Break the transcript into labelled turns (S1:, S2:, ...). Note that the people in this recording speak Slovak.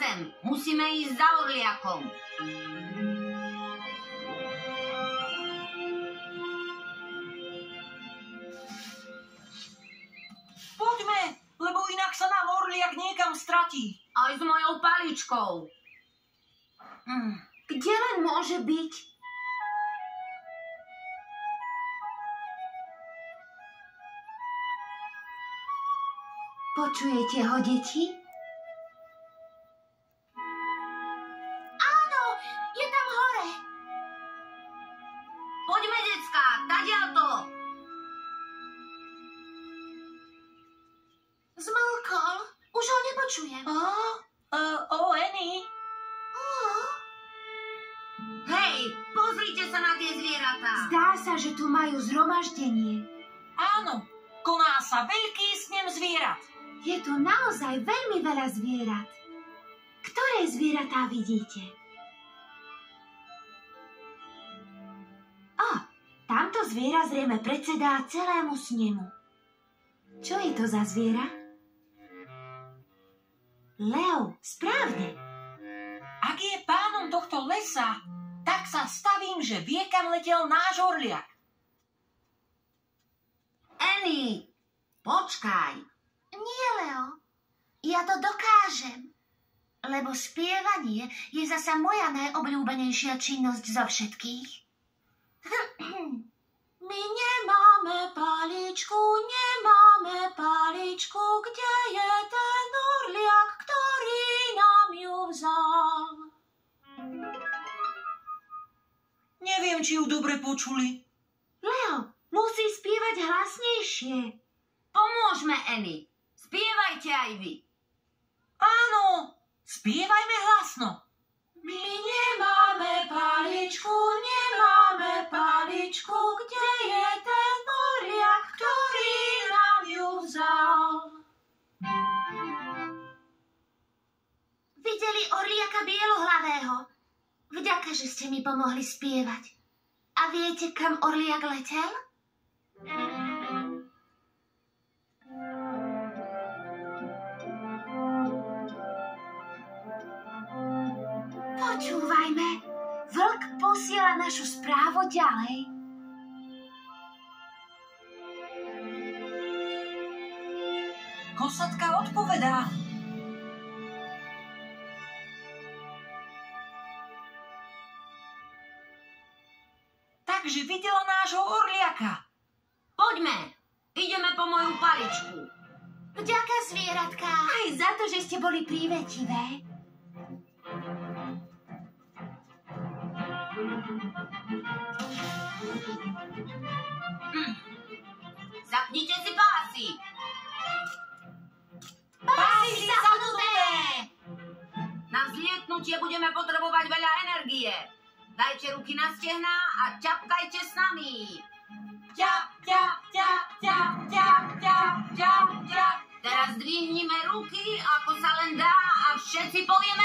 S1: sem. Musíme ísť za Orliakom.
S2: Poďme, lebo inak sa nám Orliak niekam stratí.
S1: Aj s mojou paličkou. Kde len môže byť? Počujete ho, deti?
S3: Áno, je tam hore.
S1: Poďme, decká, tadiaľto.
S3: Zmlkol. Už ho nepočujem.
S2: Annie.
S1: Hej, pozrite sa na tie zvieratá.
S4: Zdá sa, že tu majú zhromaždenie.
S2: Áno, koná sa veľký snem zvierat.
S4: Je tu naozaj veľmi veľa zvierat. Ktoré zvieratá vidíte? Tamto zviera zrejme predsedá celému snemu. Čo je to za zviera? Lev, správne.
S2: Ak je pánom tohto lesa, tak sa stavím, že vie, kam letel náš Orliak.
S1: Annie, počkaj.
S3: Nie, Leo. Ja to dokážem. Lebo spievanie je zasa moja najobľúbenejšia činnosť zo všetkých. My nemáme paličku, kde je ten Orliak, ktorý nám ju vzal?
S2: Neviem, či ju dobre počuli.
S4: Leo, musí spievať hlasnejšie.
S1: Pomôžme, Annie. Spievajte aj vy.
S2: Áno, spievajme hlasno.
S3: My nemáme paličku, kde je ten Orliak, ktorý nám ju vzal? Videli Orliaka bielohlavého? Vďaka, že ste mi pomohli spievať. A viete, kam Orliak letel?
S4: Počúvajme, vlk posiela našu správu ďalej.
S2: Kosatka odpovedá. Takže videla nášho Orliaka.
S1: Poďme. Ideme po moju paličku.
S3: Vďaka, zvieratka.
S4: Aj za to, že ste boli prívetivé.
S1: Zapnite si pásy.
S3: Pásy zapnuté!
S1: Na vzlietnutie budeme potrebovať veľa energie. Dajte ruky na stehná a ťapkajte s nami.
S2: Ťap, ťap, ťap, ťap, ťap, ťap, ťap, ťap.
S1: Teraz zdvihnime ruky, ako sa len dá, a všetci povieme